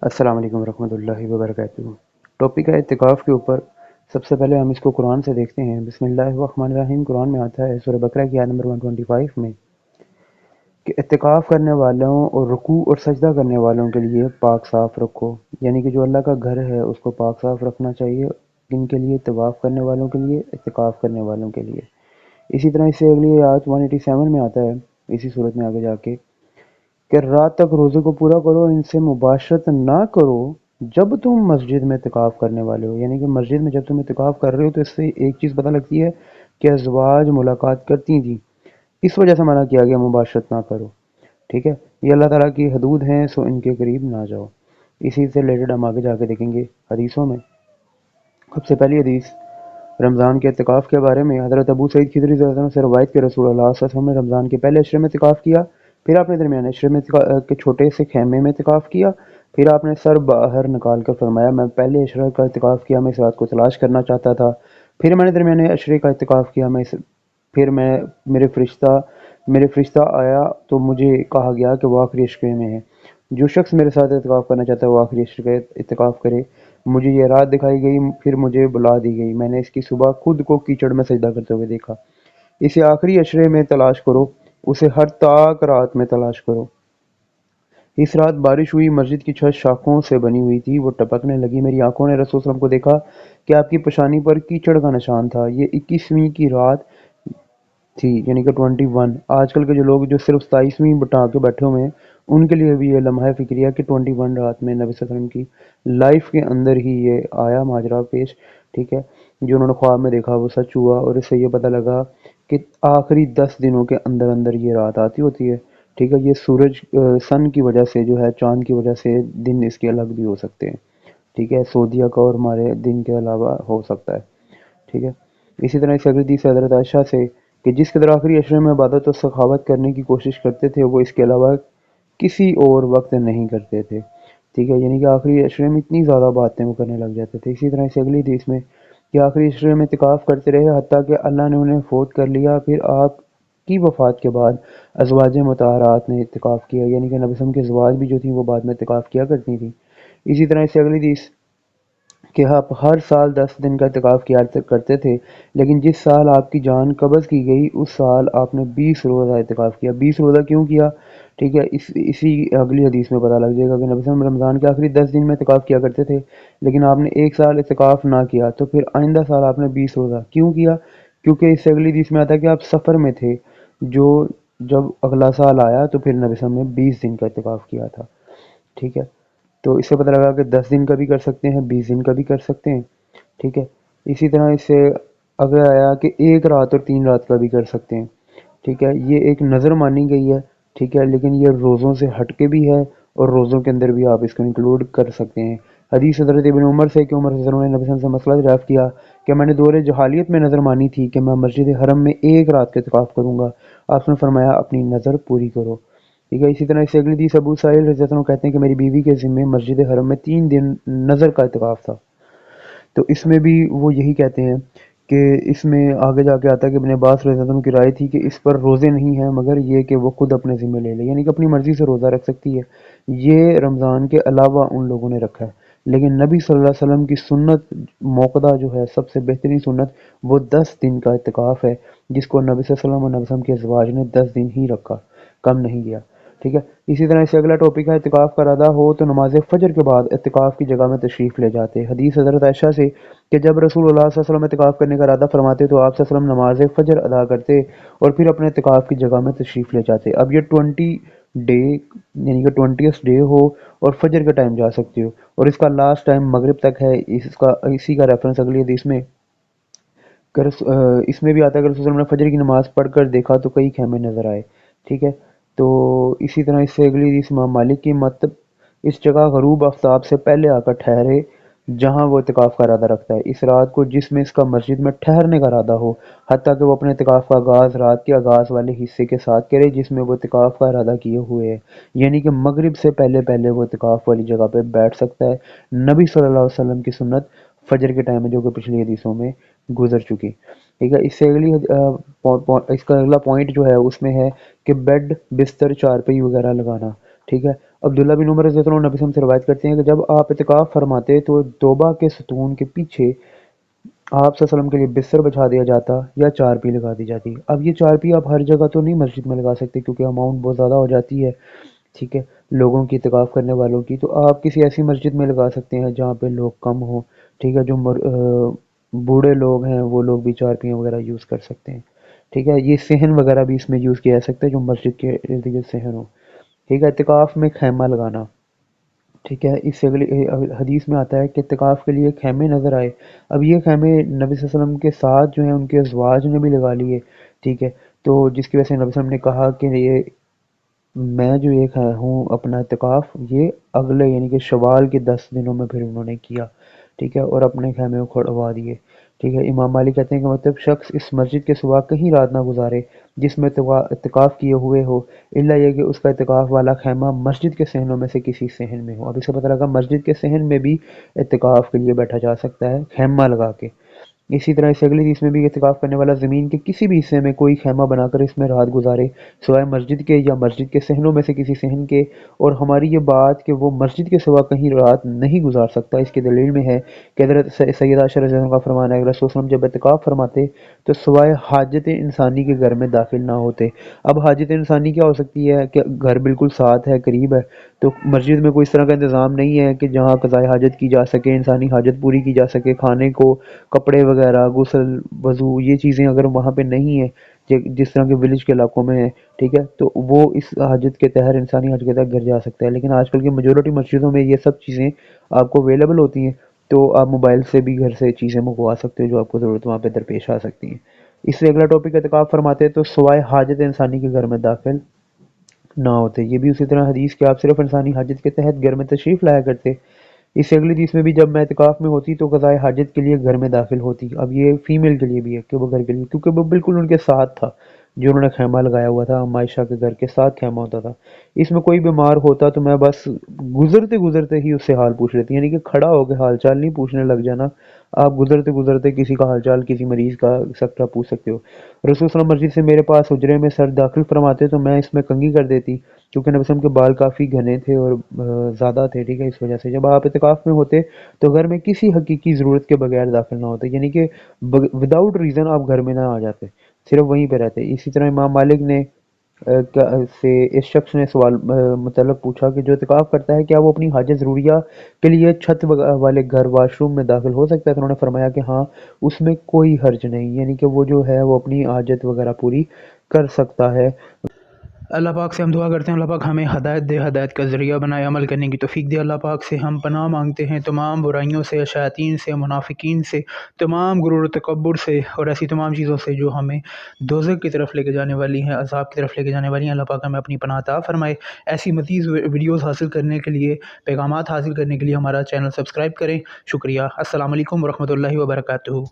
السلام علیکم ورحمۃ اللہ وبرکاتہ۔ ٹاپک ہے اعتکاف کے اوپر۔ سب سے پہلے ہم اس کو قرآن سے دیکھتے ہیں۔ بسم اللہ الرحمن الرحیم قرآن میں آتا ہے سورہ بقرہ کی آیت نمبر 125 میں کہ اعتکاف کرنے والوں اور رکوع اور سجدہ کرنے والوں کے لیے پاک صاف رکھو، یعنی کہ جو اللہ کا گھر ہے اس کو پاک صاف رکھنا چاہیے، ان کے لیے طواف کرنے والوں کے لیے، اعتکاف کرنے والوں کے لیے۔ اسی طرح اس سے اگلی آیت 187 میں آتا ہے، اسی صورت میں آگے جا کے، کہ رات تک روزے کو پورا کرو، ان سے مباشرت نہ کرو جب تم مسجد میں اعتکاف کرنے والے ہو، یعنی کہ مسجد میں جب تم اعتکاف کر رہے ہو تو اس سے ایک چیز پتہ لگتی ہے کہ ازواج ملاقات کرتی تھیں، اس وجہ سے منع کیا گیا مباشرت نہ کرو۔ ٹھیک ہے، یہ اللہ تعالیٰ کی حدود ہیں، سو ان کے قریب نہ جاؤ۔ اسی سے ریلیٹڈ ہم آگے جا کے دیکھیں گے حدیثوں میں۔ سب سے پہلی حدیث رمضان کے اعتکاف کے بارے میں حضرت ابو سعید خدری رضی اللہ عنہ سے روایت کے رسول اللہ صلی اللہ علیہ وسلم نے رمضان کے پہلے عشرے میں اعتکاف کیا، پھر آپ نے درمیانے عشرے میں کے چھوٹے سے خیمے میں اعتکاف کیا، پھر آپ نے سر باہر نکال کر فرمایا میں پہلے عشرے کا اعتکاف کیا، میں اس رات کو تلاش کرنا چاہتا تھا، پھر میں نے درمیانے عشرے کا اعتکاف کیا، پھر میرے فرشتہ آیا تو مجھے کہا گیا کہ وہ آخری عشرے میں ہے، جو شخص میرے ساتھ اعتکاف کرنا چاہتا ہے وہ آخری عشرے کا اعتکاف کرے۔ مجھے یہ رات دکھائی گئی، پھر مجھے بلا دی گئی، میں نے اس کی صبح خود کو کیچڑ میں سجدہ کرتے ہوئے دیکھا۔ اسے آخری عشرے میں تلاش کرو، اسے ہر تاک رات میں تلاش کرو۔ اس رات بارش ہوئی، مسجد کی چھت شاخوں سے بنی ہوئی تھی، وہ ٹپکنے لگی، میری آنکھوں نے رسول صلی اللہ علیہ وسلم کو دیکھا کہ آپ کی پیشانی پر کیچڑ کا نشان تھا۔ یہ 21ویں کی رات تھی، یعنی کہ 21۔ آج کل کے جو لوگ جو صرف 27ویں بٹا کے بیٹھے ہوئے ہیں ان کے لیے بھی یہ لمحہ فکریہ کہ 21 رات میں نبی صلی اللہ علیہ وسلم کی لائف کے اندر ہی یہ آیا ماجرا پیش۔ ٹھیک ہے، جو انہوں نے خواب میں دیکھا وہ سچ ہوا، اور اس سے یہ پتہ لگا کہ آخری 10 دنوں کے اندر اندر یہ رات آتی ہوتی ہے۔ ٹھیک ہے، یہ سورج سن کی وجہ سے جو ہے، چاند کی وجہ سے دن اس کے الگ بھی ہو سکتے ہیں۔ ٹھیک ہے، سعودیہ کا اور ہمارے دن کے علاوہ ہو سکتا ہے۔ ٹھیک ہے، اسی طرح اس اگلی حدیث حضرت عائشہ سے کہ جس قدر آخری عشرے میں عبادت و سخاوت کرنے کی کوشش کرتے تھے وہ اس کے علاوہ کسی اور وقت نہیں کرتے تھے۔ ٹھیک ہے، یعنی کہ آخری عشرے میں اتنی زیادہ باتیں وہ کرنے لگ جاتے تھے۔ اسی طرح اس اگلی حدیث میں کہ آخری عشرے میں اعتکاف کرتے رہے حتیٰ کہ اللہ نے انہیں فوت کر لیا، پھر آپ کی وفات کے بعد ازواج مطہرات نے اعتکاف کیا، یعنی کہ نبی صلی اللہ علیہ وسلم کی ازواج بھی جو تھیں وہ بعد میں اعتکاف کیا کرتی تھیں۔ اسی طرح اس سے اگلی حدیث کہ آپ ہر سال 10 دن کا اعتکاف کیا کرتے تھے، لیکن جس سال آپ کی جان قبض کی گئی اس سال آپ نے 20 روزہ اعتکاف کیا۔ 20 روزہ کیوں کیا؟ ٹھیک ہے، اسی اگلی حدیث میں پتہ لگ جائے گا کہ نبی صلی اللہ علیہ وسلم رمضان کے آخری 10 دن میں اعتکاف کیا کرتے تھے، لیکن آپ نے ایک سال اعتکاف نہ کیا، تو پھر آئندہ سال آپ نے 20 روزہ کیوں کیا؟ کیونکہ اس سے اگلی حدیث میں آتا ہے کہ آپ سفر میں تھے، جو جب اگلا سال آیا تو پھر نبی صلی اللہ علیہ وسلم نے 20 دن کا اعتکاف کیا تھا۔ ٹھیک ہے، تو اس سے پتہ لگا کہ 10 دن کا بھی کر سکتے ہیں، 20 دن کا بھی کر سکتے ہیں۔ ٹھیک ہے، اسی طرح اس سے اگر آیا کہ ایک رات اور 3 رات کا بھی کر سکتے ہیں۔ ٹھیک ہے، یہ ایک نظر مانی گئی ہے۔ ٹھیک ہے، لیکن یہ روزوں سے ہٹ کے بھی ہے اور روزوں کے اندر بھی آپ اس کو انکلوڈ کر سکتے ہیں۔ حدیث حضرت ابن عمر سے کہ عمر رضی اللہ عنہ نے نبی صلی اللہ علیہ وسلم سے مسئلہ دریافت کیا کہ میں نے دور جہالیت میں نظر مانی تھی کہ میں مسجد حرم میں ایک رات کا اعتکاف کروں گا، آپ نے فرمایا اپنی نظر پوری کرو۔ ٹھیک ہے، اسی طرح اس سے اگلی حدیث ابو سعید رضی اللہ عنہ کہتے ہیں کہ میری بیوی کے ذمے مسجد حرم میں 3 دن نظر کا اعتکاف تھا۔ تو اس میں بھی وہ یہی کہتے ہیں کہ اس میں آگے جا کے آتا ہے کہ ابن عباس رضی اللہ عنہ کی رائے تھی کہ اس پر روزے نہیں ہیں مگر یہ کہ وہ خود اپنے ذمہ لے لے، یعنی کہ اپنی مرضی سے روزہ رکھ سکتی ہے۔ یہ رمضان کے علاوہ ان لوگوں نے رکھا ہے، لیکن نبی صلی اللہ علیہ وسلم کی سنت موقدہ جو ہے سب سے بہترین سنت وہ 10 دن کا اعتکاف ہے، جس کو نبی صلی اللہ علیہ وسلم اور نبی صلی اللہ علیہ وسلم کے ازواج نے 10 دن ہی رکھا، کم نہیں کیا۔ ٹھیک ہے، اسی طرح سے اگلا ٹاپک ہے اعتکاف کا ارادہ ہو تو نماز فجر کے بعد اعتکاف کی جگہ میں تشریف لے جاتے۔ حدیث حضرت عائشہ سے کہ جب رسول اللہ صلی اللہ علیہ وسلم اعتکاف کرنے کا ارادہ فرماتے تو آپ صلی اللہ علیہ وسلم نماز فجر ادا کرتے اور پھر اپنے اعتکاف کی جگہ میں تشریف لے جاتے۔ اب یہ 20 ڈے یعنی کہ 20th ڈے ہو اور فجر کے ٹائم جا سکتے ہو، اور اس کا لاسٹ ٹائم مغرب تک ہے، اسی کا ریفرنس اگلی حدیث میں اس میں بھی آتا ہے کہ رسول اللہ نے فجر کی نماز پڑھ کر دیکھا تو کئی خیمے نظر آئے۔ ٹھیک ہے، تو اسی طرح اس سے اگلی حدیث امام مالک کی مت اس جگہ غروب آفتاب سے پہلے آ کر ٹھہرے جہاں وہ اعتکاف کا ارادہ رکھتا ہے، اس رات کو جس میں اس کا مسجد میں ٹھہرنے کا ارادہ ہو، حتیٰ کہ وہ اپنے اعتکاف کا آغاز رات کے آغاز والے حصے کے ساتھ کرے جس میں وہ اعتکاف کا ارادہ کیے ہوئے ہے، یعنی کہ مغرب سے پہلے پہلے وہ اعتکاف والی جگہ پہ بیٹھ سکتا ہے۔ نبی صلی اللہ علیہ وسلم کی سنت فجر کے ٹائم میں جو کہ پچھلی حدیثوں میں گزر چکی۔ ٹھیک ہے، اس سے اگلی اس کا اگلا پوائنٹ جو ہے اس میں ہے کہ بیڈ بستر چارپائی وغیرہ لگانا۔ ٹھیک ہے، عبداللہ بن عمر رضی اللہ عنہ نبی صلی اللہ علیہ وسلم سے روایت کرتے ہیں کہ جب آپ اعتکاف فرماتے تو توبہ کے ستون کے پیچھے آپ صلی اللہ علیہ وسلم کے لیے بستر بچھا دیا جاتا یا چارپی لگا دی جاتی۔ اب یہ چارپی آپ ہر جگہ تو نہیں مسجد میں لگا سکتے کیونکہ اماؤنٹ بہت زیادہ ہو جاتی ہے، ٹھیک ہے، لوگوں کی اعتکاف کرنے والوں کی، تو آپ کسی ایسی مسجد میں لگا سکتے ہیں جہاں پہ لوگ کم ہوں، ٹھیک ہے، جو بوڑھے لوگ ہیں وہ لوگ بھی چارپیاں وغیرہ یوز کر سکتے ہیں، ٹھیک ہے۔ یہ صحن وغیرہ بھی اس میں یوز کیا جا سکتا ہے جو مسجد کے ارد گرد صحن ہو، ٹھیک ہے۔ اعتکاف میں خیمہ لگانا، ٹھیک ہے، اس سے اگلی حدیث میں آتا ہے کہ اعتکاف کے لیے خیمے نظر آئے۔ اب یہ خیمے نبی صلی اللہ علیہ وسلم کے ساتھ جو ہیں ان کے ازواج نے بھی لگا لیے، ٹھیک ہے، تو جس کی وجہ سے نبی صلی اللہ علیہ وسلم نے کہا کہ یہ میں جو ایک ہوں اپنا اعتکاف یہ اگلے یعنی کہ شوال کے 10 دنوں میں پھر انہوں نے کیا، ٹھیک ہے، اور اپنے خیمے کو کھڑوا دیے، ٹھیک ہے۔ امام مالک کہتے ہیں کہ مطلب شخص اس مسجد کے سوا کہیں رات نہ گزارے جس میں اعتکاف کیے ہوئے ہو، الا یہ کہ اس کا اعتکاف والا خیمہ مسجد کے صحنوں میں سے کسی صحن میں ہو۔ اب اس سے پتہ لگا مسجد کے صحن میں بھی اعتکاف کے لیے بیٹھا جا سکتا ہے خیمہ لگا کے۔ اسی طرح اس اگلی حدیث میں بھی اعتکاف کرنے والا زمین کے کسی بھی حصے میں کوئی خیمہ بنا کر اس میں رات گزارے سوائے مسجد کے یا مسجد کے صحنوں میں سے کسی صحن کے، اور ہماری یہ بات کہ وہ مسجد کے سوا کہیں رات نہیں گزار سکتا اس کی دلیل میں ہے کہ حضرت سیدہ عائشہ رضی اللہ عنہا کا فرمان ہے کہ رسول صلی اللہ علیہ وسلم جب اعتکاف فرماتے تو سوائے حاجت انسانی کے گھر میں داخل نہ ہوتے۔ اب حاجت انسانی کیا ہو سکتی ہے کہ گھر بالکل ساتھ ہے، قریب ہے، تو مسجد میں کوئی اس طرح کا انتظام نہیں ہے کہ جہاں قضائے حاجت کی جا سکے، انسانی حاجت پوری کی جا سکے، کھانے کو، کپڑے وغیرہ، غسل، وضو، یہ چیزیں اگر وہاں پہ نہیں ہیں جس طرح کے ولیج کے علاقوں میں ہیں، ٹھیک ہے، تو وہ اس حاجت کے تحت انسانی حاجت کے تحت گھر جا سکتا ہے۔ لیکن آج کل کی میجورٹی مسجدوں میں یہ سب چیزیں آپ کو اویلیبل ہوتی ہیں، تو آپ موبائل سے بھی گھر سے چیزیں منگوا سکتے ہو جو آپ کو ضرورت وہاں پہ درپیش آ سکتی ہیں۔ اس سے اگلا ٹاپک اعتکاف فرماتے ہیں تو سوائے حاجت انسانی کے گھر میں داخل نہ ہوتے۔ یہ بھی اسی طرح حدیث کہ آپ صرف انسانی حاجت کے تحت گھر میں تشریف لایا کرتے۔ اس سے اگلی حدیث میں بھی جب میں اعتکاف میں ہوتی تو قضائے حاجت کے لیے گھر میں داخل ہوتی۔ اب یہ فیمیل کے لیے بھی ہے کہ وہ گھر کے لیے، کیونکہ وہ بالکل ان کے ساتھ تھا جو انہوں نے خیمہ لگایا ہوا تھا، عائشہ کے گھر کے ساتھ خیمہ ہوتا تھا۔ اس میں کوئی بیمار ہوتا تو میں بس گزرتے گزرتے ہی اس سے حال پوچھ لیتی، یعنی کہ کھڑا ہو کے حال چال نہیں پوچھنے لگ جانا، آپ گزرتے گزرتے کسی کا حال چال، کسی مریض کا سکتا پوچھ سکتے ہو۔ رسول صلی اللہ علیہ وسلم مسجد سے میرے پاس حجرے میں سر داخل فرماتے تو میں اس میں کنگھی کر دیتی، کیونکہ نبی صلی اللہ علیہ وسلم کے بال کافی گھنے تھے اور زیادہ تھے، ٹھیک ہے، اس وجہ سے جب آپ اعتکاف میں ہوتے تو گھر میں کسی حقیقی ضرورت کے بغیر داخل نہ ہوتے، یعنی کہ وداؤٹ ریزن آپ گھر میں نہ آ جاتے، صرف وہیں پہ رہتے۔ اسی طرح امام مالک نے سے اس شخص نے سوال متعلق پوچھا کہ جو اعتکاف کرتا ہے کیا وہ اپنی حاجت ضروریہ کے لیے چھت والے گھر واش روم میں داخل ہو سکتا ہے؟ تو انہوں نے فرمایا کہ ہاں، اس میں کوئی حرج نہیں، یعنی کہ وہ جو ہے وہ اپنی حاجت وغیرہ پوری کر سکتا ہے۔ اللہ پاک سے ہم دعا کرتے ہیں اللہ پاک ہمیں ہدایت دے، ہدایت کا ذریعہ بنائے، عمل کرنے کی توفیق دے۔ اللہ پاک سے ہم پناہ مانگتے ہیں تمام برائیوں سے، شیاطین سے، منافقین سے، تمام غرور و تکبر سے اور ایسی تمام چیزوں سے جو ہمیں دوزخ کی طرف لے کے جانے والی ہیں، عذاب کی طرف لے کے جانے والی ہیں۔ اللہ پاک ہمیں اپنی پناہ عطا فرمائے۔ ایسی مزید ویڈیوز حاصل کرنے کے لیے، پیغامات حاصل کرنے کے لیے ہمارا چینل سبسکرائب کریں۔ شکریہ۔ السلام علیکم ورحمۃ اللہ وبرکاتہ۔